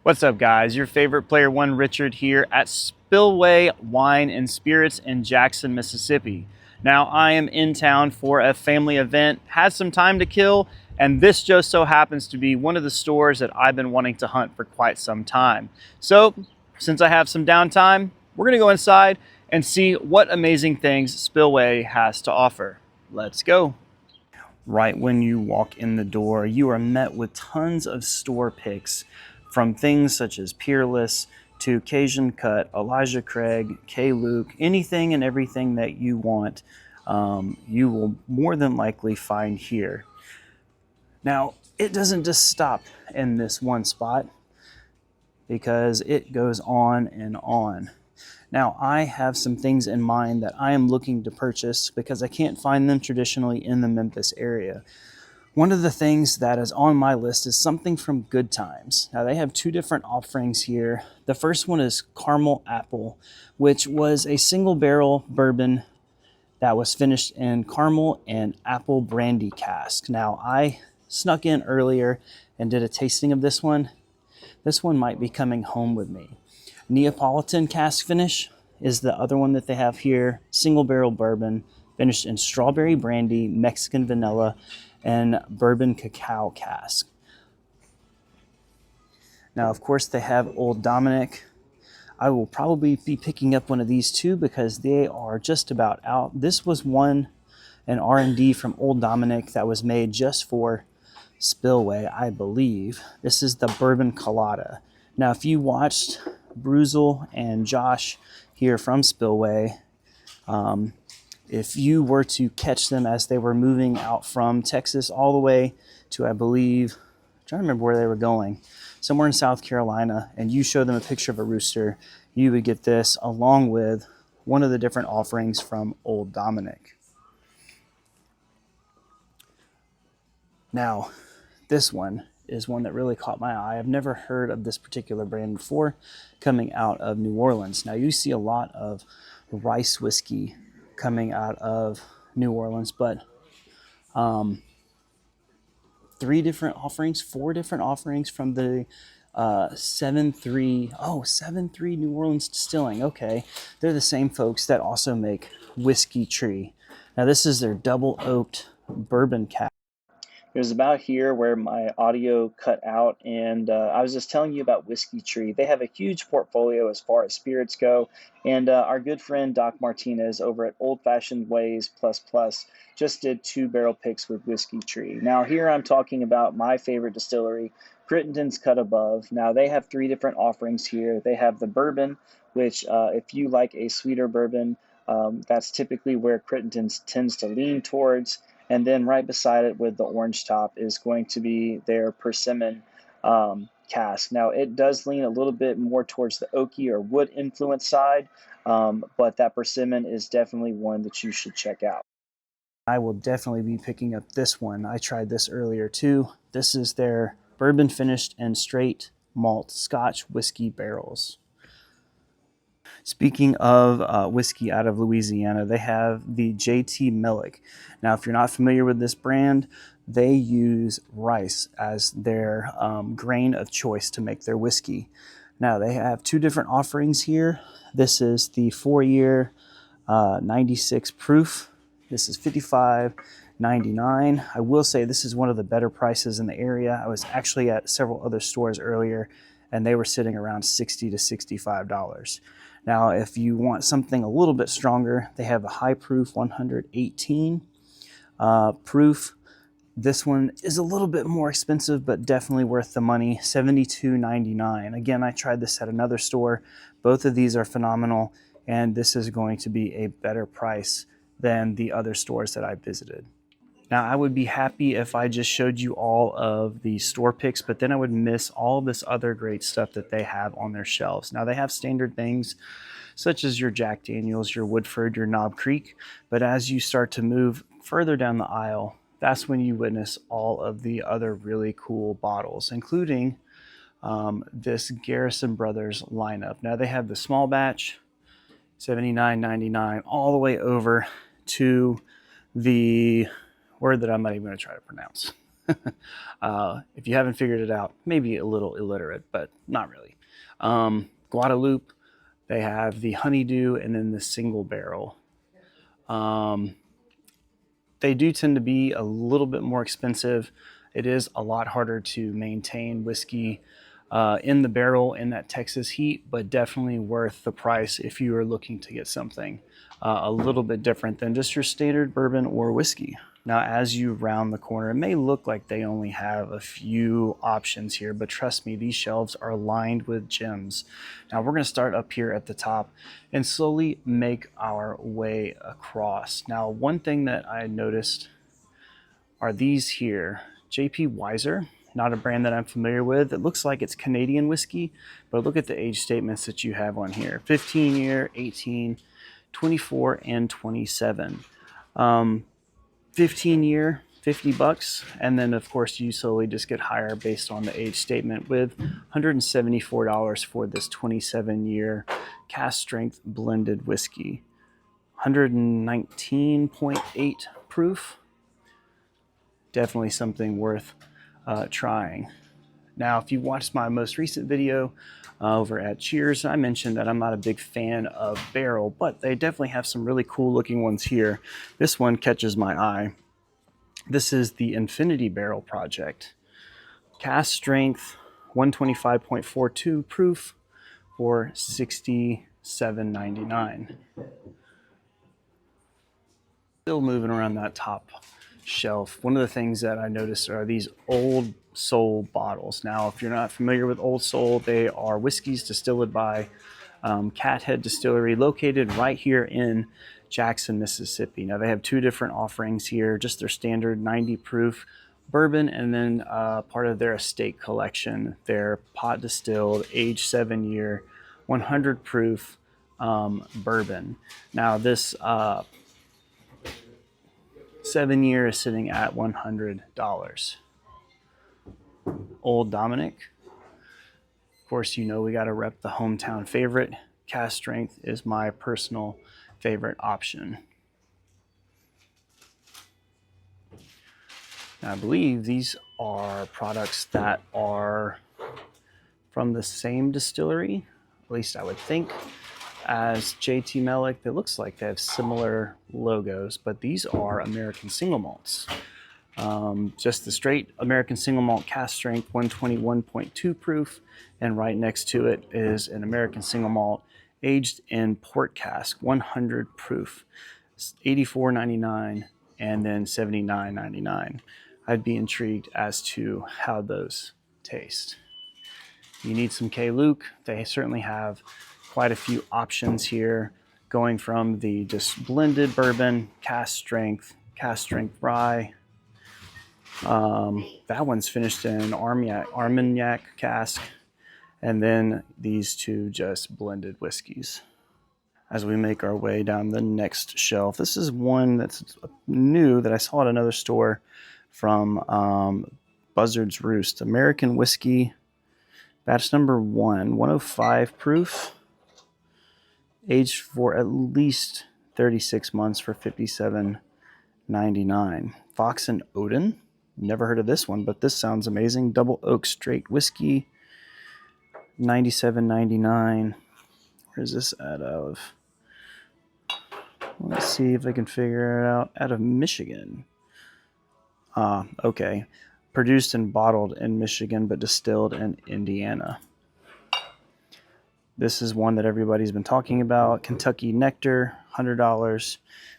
What's up, guys? Your favorite player one, Richard, here at Spillway Wine and Spirits in Jackson, Mississippi. Now, I am in town for a family event, had some time to kill, and this just so happens to be one of the stores that I've been wanting to hunt for quite some time. So, since I have some downtime, we're gonna go inside and see what amazing things Spillway has to offer. Let's go. Right when you walk in the door, you are met with tons of store picks from things such as Peerless to Cajun Cut, Elijah Craig, K. Luke, anything and everything that you want, you will more than likely find here. Now, it doesn't just stop in this one spot because it goes on and on. Now, I have some things in mind that I am looking to purchase because I can't find them traditionally in the Memphis area. One of the things that is on my list is something from Good Times. Now, they have two different offerings here. The first one is Caramel Apple, which was a single barrel bourbon that was finished in caramel and apple brandy cask. Now, I snuck in earlier and did a tasting of this one. This one might be coming home with me. Neapolitan cask finish is the other one that they have here. Single barrel bourbon finished in strawberry brandy, Mexican vanilla, and bourbon cacao cask. Now, of course, they have Old Dominick. I will probably be picking up one of these too because they are just about out. This was an R&D from Old Dominick that was made just for Spillway, I believe. This is the Bourbon Colada. Now, if you watched Bruzel and Josh here from Spillway, if you were to catch them as they were moving out from Texas all the way to, I believe, I'm trying to remember where they were going, somewhere in South Carolina, and you show them a picture of a rooster, you would get this along with one of the different offerings from Old Dominick. Now, this one is one that really caught my eye. I've never heard of this particular brand before, coming out of New Orleans. Now, you see a lot of rice whiskey coming out of New Orleans, but four different offerings from the 7-3 New Orleans Distilling. Okay, they're the same folks that also make Whiskey Tree. Now, this is their double oaked bourbon cask. It was about here where my audio cut out, and I was just telling you about Whiskey Tree. They have a huge portfolio as far as spirits go, and our good friend Doc Martinez over at Old Fashioned Ways Plus Plus just did 2 barrel picks with Whiskey Tree. Now, here I'm talking about my favorite distillery, Crittenden's Cut Above. Now, they have 3 different offerings here. They have the bourbon, which if you like a sweeter bourbon, that's typically where Crittenden's tends to lean towards. And then right beside it with the orange top is going to be their persimmon cask. Now, it does lean a little bit more towards the oaky or wood influence side, but that persimmon is definitely one that you should check out. I will definitely be picking up this one. I tried this earlier too. This is their bourbon finished and straight malt Scotch whiskey barrels. Speaking of whiskey out of Louisiana, they have the JT Mellick. Now, if you're not familiar with this brand, they use rice as their grain of choice to make their whiskey. Now, they have 2 different offerings here. This is the 4-year 96 proof. This is $55.99. I will say this is one of the better prices in the area. I was actually at several other stores earlier, and they were sitting around $60 to $65. Now, if you want something a little bit stronger, they have a high proof 118 proof. This one is a little bit more expensive, but definitely worth the money, $72.99. Again, I tried this at another store. Both of these are phenomenal, and this is going to be a better price than the other stores that I visited. Now, I would be happy if I just showed you all of the store picks, but then I would miss all this other great stuff that they have on their shelves. Now, they have standard things such as your Jack Daniels, your Woodford, your Knob Creek, but as you start to move further down the aisle, that's when you witness all of the other really cool bottles, including this Garrison Brothers lineup. Now, they have the small batch, $79.99, all the way over to the word that I'm not even going to try to pronounce. If you haven't figured it out, maybe a little illiterate, but not really. Guadalupe, they have the honeydew and then the single barrel. They do tend to be a little bit more expensive. It is a lot harder to maintain whiskey in the barrel in that Texas heat, but definitely worth the price if you are looking to get something a little bit different than just your standard bourbon or whiskey. Now, as you round the corner, it may look like they only have a few options here, but trust me, these shelves are lined with gems. Now, we're going to start up here at the top and slowly make our way across. Now, one thing that I noticed are these here, J.P. Weiser, not a brand that I'm familiar with. It looks like it's Canadian whiskey, but look at the age statements that you have on here. 15 year, 18, 24, and 27. 15 year, $50, and then of course you slowly just get higher based on the age statement with $174 for this 27 year cask strength blended whiskey. 119.8 proof. Definitely something worth trying. Now, if you watched my most recent video over at Cheers, I mentioned that I'm not a big fan of barrel, but they definitely have some really cool looking ones here. This one catches my eye. This is the Infinity Barrel Project. Cask strength, 125.42 proof for $67.99. Still moving around that top shelf. One of the things that I noticed are these Old Soul bottles. Now, if you're not familiar with Old Soul, they are whiskeys distilled by Cathead Distillery, located right here in Jackson, Mississippi. Now, they have two different offerings here, just their standard 90 proof bourbon, and then part of their estate collection, their pot distilled, aged 7 year, 100 proof bourbon. Now, this 7 year is sitting at $100. Old Dominic. Of course, you know we got to rep the hometown favorite. Cask strength is my personal favorite option. Now, I believe these are products that are from the same distillery, at least I would think, as JT Mellick. It looks like they have similar logos, but these are American single malts. Just the straight American single malt cask strength, 121.2 proof, and right next to it is an American single malt aged in port cask, 100 proof, $84.99 and then $79.99. I'd be intrigued as to how those taste. You need some K-Luke. They certainly have quite a few options here, going from the just blended bourbon, cask strength rye. That one's finished in Armagnac cask, and then these two just blended whiskeys. As we make our way down the next shelf, this is one that's new that I saw at another store from Buzzard's Roost. American whiskey, batch number 105 proof, aged for at least 36 months for $57.99. Fox and Odin. Never heard of this one, but this sounds amazing. Double oak straight whiskey, $97.99. Where is this out of? Let's see if I can figure it out. Out of Michigan. Okay. Produced and bottled in Michigan, but distilled in Indiana. This is one that everybody's been talking about. Kentucky Nectar, $100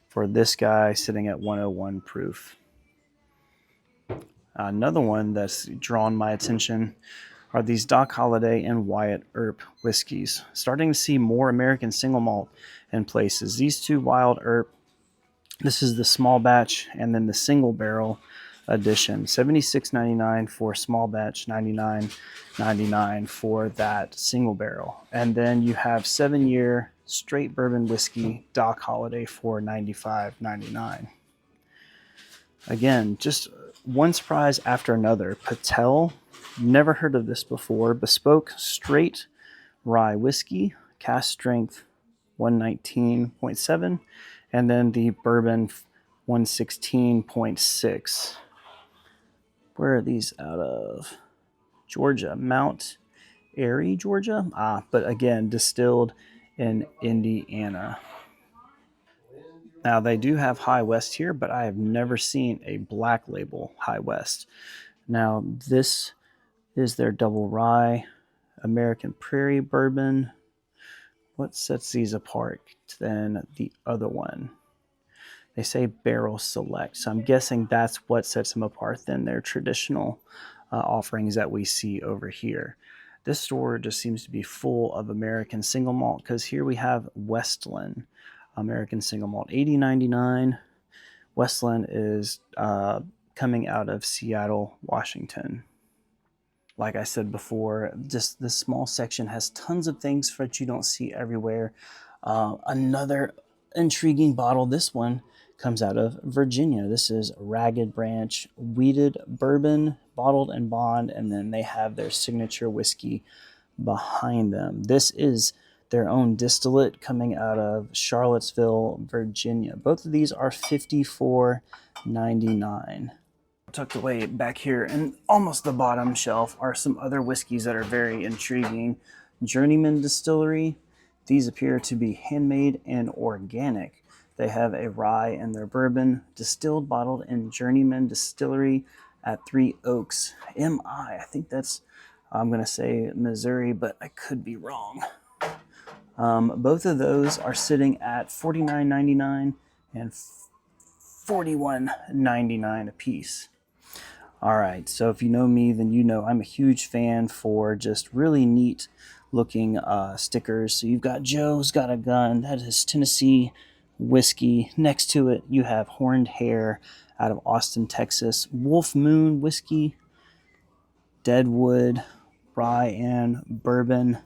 for this guy, sitting at 101 proof. Another one that's drawn my attention are these Doc Holliday and Wyatt Earp whiskeys. Starting to see more American single malt in places. These two Wild Earp, this is the small batch, and then the single barrel edition. $76.99 for small batch, $99.99 for that single barrel. And then you have 7 year straight bourbon whiskey, Doc Holliday, for $95.99. Again, just one surprise after another. Patel, never heard of this before. Bespoke straight rye whiskey, cask strength 119.7, and then the bourbon 116.6. Where are these out of? Georgia, Mount Airy, Georgia. But again, distilled in Indiana. Now they do have High West here, but I have never seen a black label High West. Now this is their double rye American Prairie bourbon. What sets these apart than the other one? They say barrel select, so I'm guessing that's what sets them apart than their traditional offerings that we see over here. This store just seems to be full of American single malt, because here we have Westland American single malt, $80.99. Westland is coming out of Seattle, Washington. Like I said before, just this small section has tons of things that you don't see everywhere. Another intriguing bottle, this one comes out of Virginia. This is Ragged Branch Wheated Bourbon, bottled and bond, and then they have their signature whiskey behind them. This is their own distillate coming out of Charlottesville, Virginia. Both of these are $54.99. Tucked away back here and almost the bottom shelf are some other whiskeys that are very intriguing. Journeyman Distillery. These appear to be handmade and organic. They have a rye in their bourbon, distilled, bottled in Journeyman Distillery at Three Oaks, MI. I think that's, I'm going to say Missouri, but I could be wrong. Both of those are sitting at $49.99 and $41.99 a piece. All right, so if you know me, then you know I'm a huge fan for just really neat looking stickers. So you've got Joe's Got a Gun, that is Tennessee whiskey. Next to it, you have Horned Hare out of Austin, Texas. Wolf Moon whiskey, Deadwood, rye and bourbon.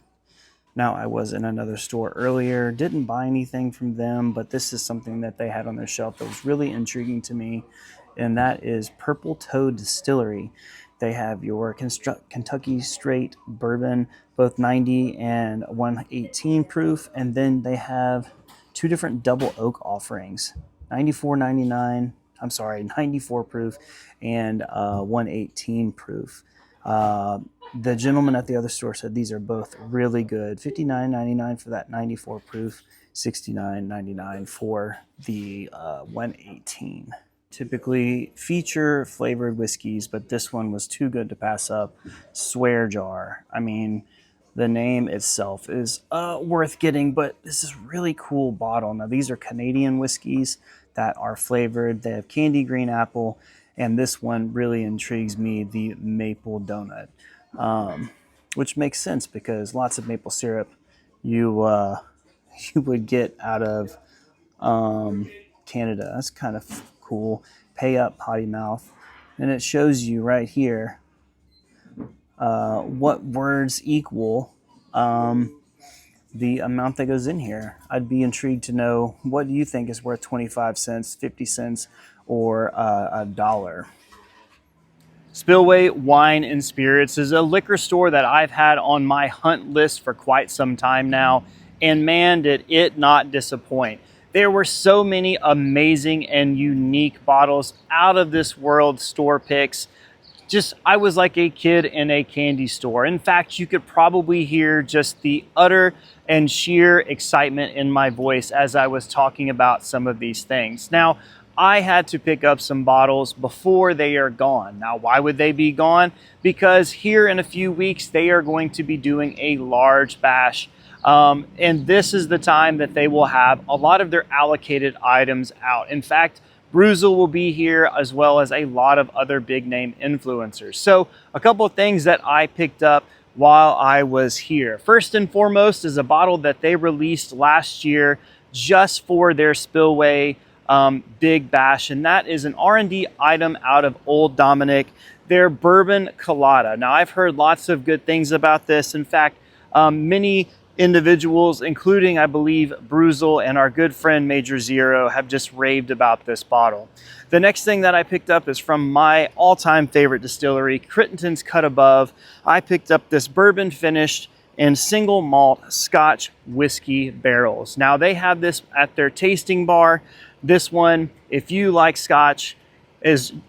Now, I was in another store earlier, didn't buy anything from them, but this is something that they had on their shelf that was really intriguing to me, and that is Purple Toad Distillery. They have your Kentucky Straight Bourbon, both 90 and 118 proof, and then they have two different double oak offerings, 94 proof and 118 proof. The gentleman at the other store said these are both really good. $59.99 for that 94 proof, $69.99 for the 118. Typically feature flavored whiskeys, but this one was too good to pass up. Swear Jar. I mean, the name itself is worth getting, but this is really cool bottle. Now, these are Canadian whiskeys that are flavored. They have candy green apple, and this one really intrigues me, the maple donut, which makes sense because lots of maple syrup you would get out of Canada. That's kind of cool. Pay up, potty mouth. And it shows you right here what words equal the amount that goes in here. I'd be intrigued to know, what do you think is worth 25 cents, 50 cents, or $1? Spillway Wine and Spirits is a liquor store that I've had on my hunt list for quite some time now, and man, did it not disappoint. There were so many amazing and unique bottles, out of this world store picks. I was like a kid in a candy store. In fact, you could probably hear just the utter and sheer excitement in my voice as I was talking about some of these things. Now, I had to pick up some bottles before they are gone. Now, why would they be gone? Because here in a few weeks, they are going to be doing a large bash. And this is the time that they will have a lot of their allocated items out. In fact, Bruzel will be here, as well as a lot of other big name influencers. So a couple of things that I picked up while I was here. First and foremost is a bottle that they released last year just for their Spillway Big Bash, and that is an R&D item out of Old Dominick, their Bourbon Colada. Now, I've heard lots of good things about this. In fact, many individuals, including, I believe, Bruzel and our good friend Major Zero, have just raved about this bottle. The next thing that I picked up is from my all-time favorite distillery, Crittenden's Cut Above. I picked up this bourbon finished in single malt Scotch whiskey barrels. Now, they have this at their tasting bar. This one, if you like Scotch,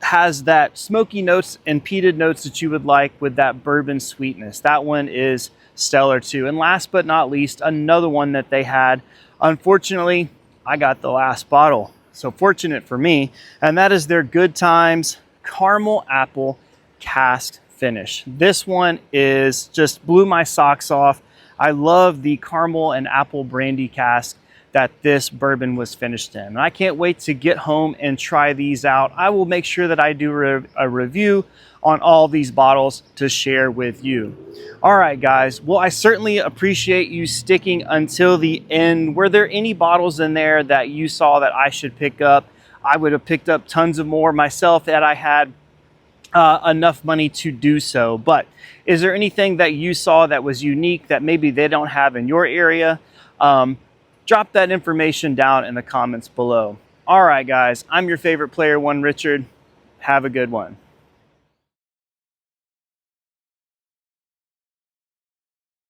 has that smoky notes and peated notes that you would like with that bourbon sweetness. That one is stellar too. And last but not least, another one that they had. Unfortunately, I got the last bottle. So fortunate for me. And that is their Good Times Caramel Apple Cask Finish. This one is just blew my socks off. I love the caramel and apple brandy cask that this bourbon was finished in. And I can't wait to get home and try these out. I will make sure that I do a review on all these bottles to share with you. All right, guys. Well, I certainly appreciate you sticking until the end. Were there any bottles in there that you saw that I should pick up? I would have picked up tons of more myself that I had enough money to do so. But is there anything that you saw that was unique that maybe they don't have in your area? Drop that information down in the comments below. All right, guys, I'm your favorite player one, Richard. Have a good one.